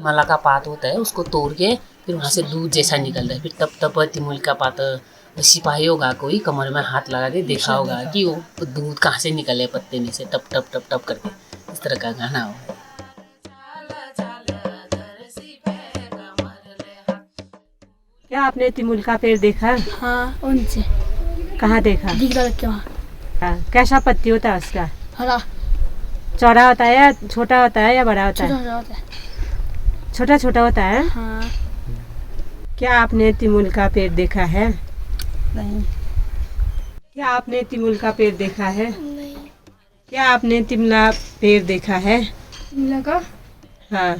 मला का पात होता है उसको तोड़ के फिर वहाँ से दूध जैसा निकल रहा है, फिर तब तब तिमुल का पात सिपाही होगा कोई कमर में हाथ लगा के देखा होगा कि वो दूध कहाँ से निकले पत्ते में से टप टप टप टप करके, इस तरह का गाना हो। क्या आपने तिमुल का पेड़ देखा? हाँ, उनसे कहाँ देखा? दिख रहा है वहाँ। कैसा पत्ती होता है उसका? हरा चौड़ा होता है या छोटा होता है या बड़ा होता है? छोटा होता है। छोटा छोटा होता है। हाँ। क्या आपने तिमुल का पेड़ देखा है? नहीं। क्या आपने तिमुल का पेड़ देखा है? नहीं। क्या आपने तिमला पेड़ देखा है? लगा? हाँ।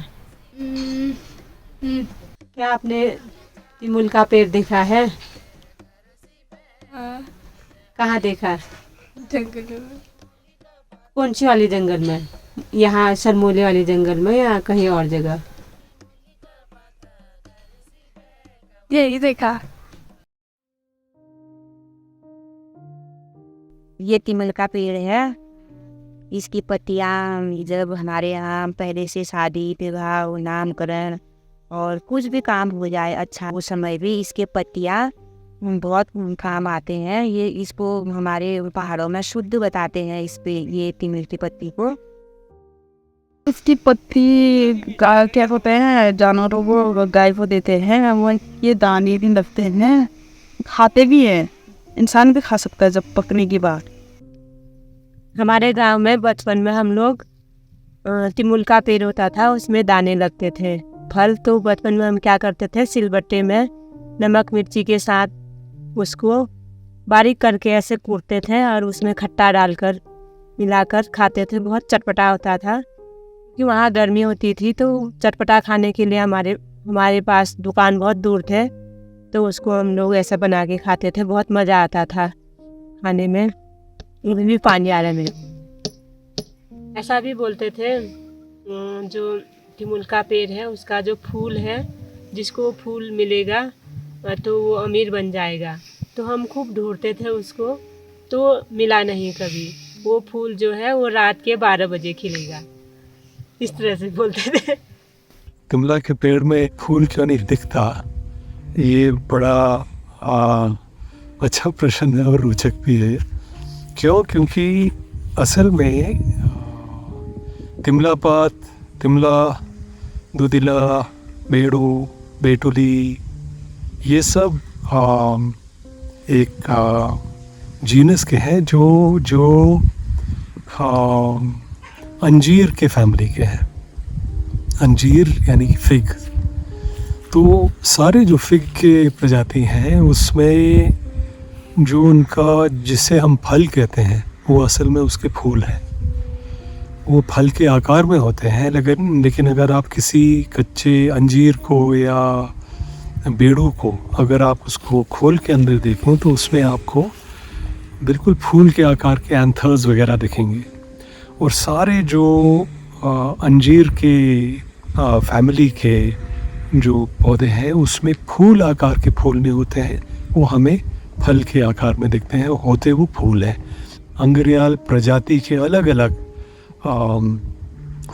क्या आपने तिमुल का पेड़ देखा है? हाँ। कहाँ देखा? जंगल में। कौन सी वाली जंगल में? यहाँ सरमोले वाली जंगल में या कहीं और जगह? यही देखा। ये तिमल का पेड़ है। इसकी पत्तियाँ जब हमारे यहाँ पहले से शादी विवाह नामकरण और कुछ भी काम हो जाए अच्छा उस समय भी इसके पत्तियाँ बहुत काम आते हैं। ये इसको हमारे पहाड़ों में शुद्ध बताते हैं इस पे ये तिमल की पत्ती को। इसकी पत्ती क्या होते हैं जानवरों को गाय को देते हैं, वो ये दाने भी लगते हैं, खाते भी हैं, इंसान भी खा सकता है जब पकने की बात। हमारे गांव में बचपन में हम लोग तिमुल का पेड़ होता था, उसमें दाने लगते थे। फल तो बचपन में हम क्या करते थे, सिलबट्टे में नमक मिर्ची के साथ उसको बारीक करके ऐसे कूटते थे और उसमें खट्टा डालकर मिलाकर खाते थे। बहुत चटपटा होता था कि वहाँ गर्मी होती थी तो चटपटा खाने के लिए हमारे पास दुकान बहुत दूर थे, तो उसको हम लोग ऐसा बना के खाते थे। बहुत मज़ा आता था खाने में। अभी भी पानी आ रहा है मेरे। ऐसा भी बोलते थे जो तिमुल का पेड़ है उसका जो फूल है, जिसको फूल मिलेगा तो वो अमीर बन जाएगा। तो हम खूब ढूंढते थे उसको, तो मिला नहीं कभी। वो फूल जो है वो रात के 12 बजे खिलेगा, इस तरह से बोलते थे। तिमला के पेड़ में फूल क्यों नहीं दिखता, ये बड़ा अच्छा प्रश्न है और रोचक भी है। क्यों? क्योंकि असल में तिमला पात, तिमला, दुधिला, बेड़ू, बेटुली, ये सब एक जीनस के हैं जो अंजीर के फैमिली के हैं। अंजीर यानी कि फिग। तो सारे जो फिग के प्रजाति हैं उसमें जो उनका जिसे हम फल कहते हैं वो असल में उसके फूल हैं। वो फल के आकार में होते हैं, लेकिन अगर आप किसी कच्चे अंजीर को या बेड़ू को अगर आप उसको खोल के अंदर देखें तो उसमें आपको बिल्कुल फूल के आकार के एंथर्स वगैरह दिखेंगे। और सारे जो अंजीर के फैमिली के जो पौधे हैं उसमें फूल आकार के फूल नहीं होते हैं, वो हमें फल के आकार में दिखते हैं, होते वो फूल हैं। अंगरियाल प्रजाति के अलग अलग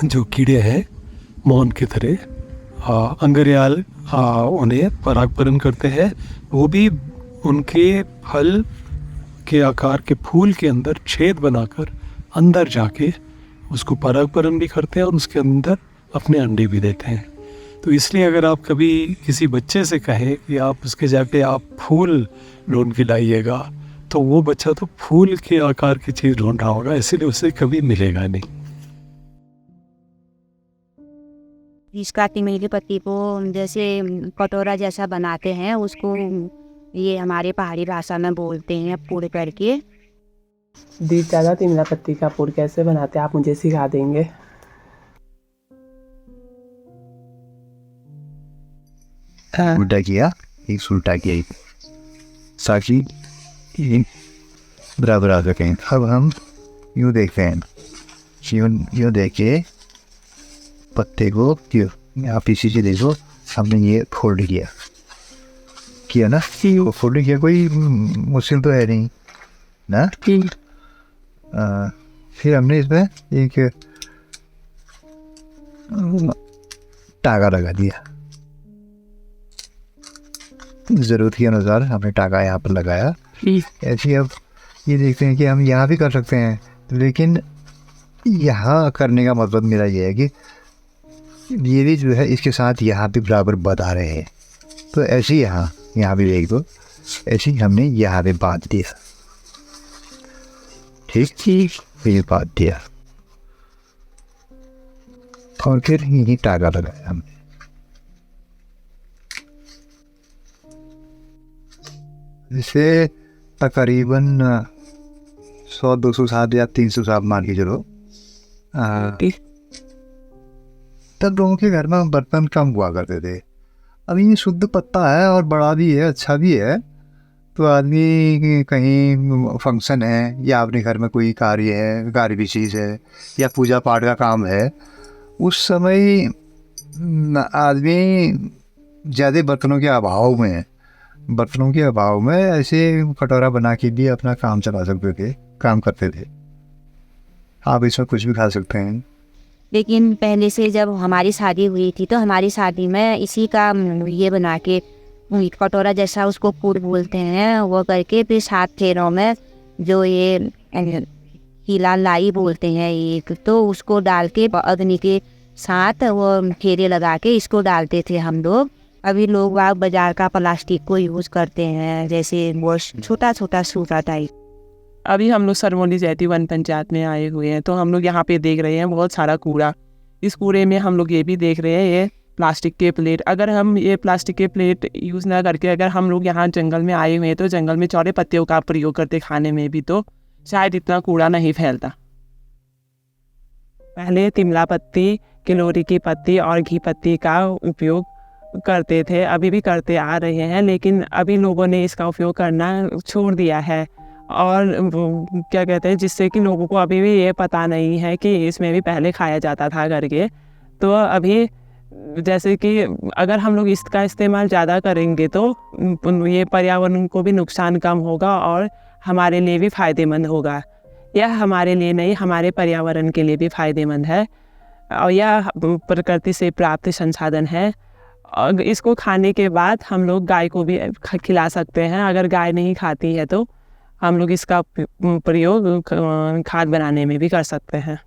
जो कीड़े हैं मौन की तरह अंगरियाल उन्हें परागपरण करते हैं। वो भी उनके फल के आकार के फूल के अंदर छेद बनाकर अंदर जाके उसको परागपरण भी करते हैं और उसके अंदर अपने अंडे भी देते हैं। तो इसलिए अगर आप कभी किसी बच्चे से कहें कि आप उसके जाके आप फूल ढूंढ के लाइएगा, तो वो बच्चा तो फूल के आकार की चीज़ ढूंढ रहा होगा, इसीलिए उसे कभी मिलेगा नहीं। इसका तिमल की पत्ती को जैसे कटोरा जैसा बनाते हैं, उसको ये हमारे पहाड़ी भाषा में बोलते हैं पूड़ करके। दी चाचा तिमला पत्ती का पूड़ कैसे बनाते हैं, आप मुझे सिखा देंगे? उल्टा किया, एक उल्टा किया, ताकि बराबर आ सकें। अब हम यूँ देखते हैं, यूँ देख के पत्ते को आप इसी से देखो, हमने ये फोल्ड किया ना, वो फोल्डिंग किया, कोई मुश्किल तो है नहीं ना। फिर हमने इसमें एक टागा लगा दिया, ज़रूरत के अनुसार हमने टागा यहाँ पर लगाया। ऐसे अब ये देखते हैं कि हम यहाँ भी कर सकते हैं, लेकिन यहाँ करने का मतलब मेरा ये है कि ये भी जो है इसके साथ यहाँ भी बराबर बता रहे हैं, तो ऐसे ही यहाँ भी देख दो, ऐसे ही हमने यहाँ पे बांध दिया। ठीक, फिर बांध दिया और फिर यही टागा लगाया हमने। इसे तकरीबन 100-200 साल या 300 साल मान के चलो। तब लोगों के घर में बर्तन कम हुआ करते थे। अब ये शुद्ध पत्ता है और बड़ा भी है, अच्छा भी है, तो आदमी कहीं फंक्शन है या अपने घर में कोई कार्य है, कार्य भी चीज़ है या पूजा पाठ का काम है, उस समय आदमी ज़्यादा बर्तनों के अभाव में ऐसे कटोरा बना के भी अपना काम चला सकते थे, काम करते थे। आप इसमें कुछ भी खा सकते हैं। लेकिन पहले से जब हमारी शादी हुई थी तो हमारी शादी में इसी का ये बना के कटोरा जैसा, उसको पूर बोलते हैं, वो करके फिर 7 फेरों में जो ये हीला लाई बोलते हैं एक, तो उसको डाल के अग्नि के साथ वो फेरे लगा के इसको डालते थे हम लोग। अभी लोग बाजार का प्लास्टिक को यूज़ करते हैं, जैसे वो छोटा छोटा सूखा टाइप। अभी हम लोग सरमोली जैती वन पंचायत में आए हुए हैं, तो हम लोग यहाँ पे देख रहे हैं बहुत सारा कूड़ा। इस कूड़े में हम लोग ये भी देख रहे हैं ये प्लास्टिक के प्लेट। अगर हम ये प्लास्टिक के प्लेट यूज़ ना करके अगर हम लोग यहाँ जंगल में आए हुए हैं तो जंगल में चौड़े पत्तियों का प्रयोग करते खाने में भी, तो शायद इतना कूड़ा नहीं फैलता। पहले तिमला पत्ती, किलोरी की पत्ती और घी पत्ती का उपयोग करते थे, अभी भी करते आ रहे हैं, लेकिन अभी लोगों ने इसका उपयोग करना छोड़ दिया है। और क्या कहते हैं, जिससे कि लोगों को अभी भी ये पता नहीं है कि इसमें भी पहले खाया जाता था करके। तो अभी जैसे कि अगर हम लोग इसका इस्तेमाल ज़्यादा करेंगे तो ये पर्यावरण को भी नुकसान कम होगा और हमारे लिए भी फ़ायदेमंद होगा। यह हमारे लिए नहीं, हमारे पर्यावरण के लिए भी फ़ायदेमंद है और यह प्रकृति से प्राप्त संसाधन है। और इसको खाने के बाद हम लोग गाय को भी खिला सकते हैं। अगर गाय नहीं खाती है तो हम लोग इसका प्रयोग खाद बनाने में भी कर सकते हैं।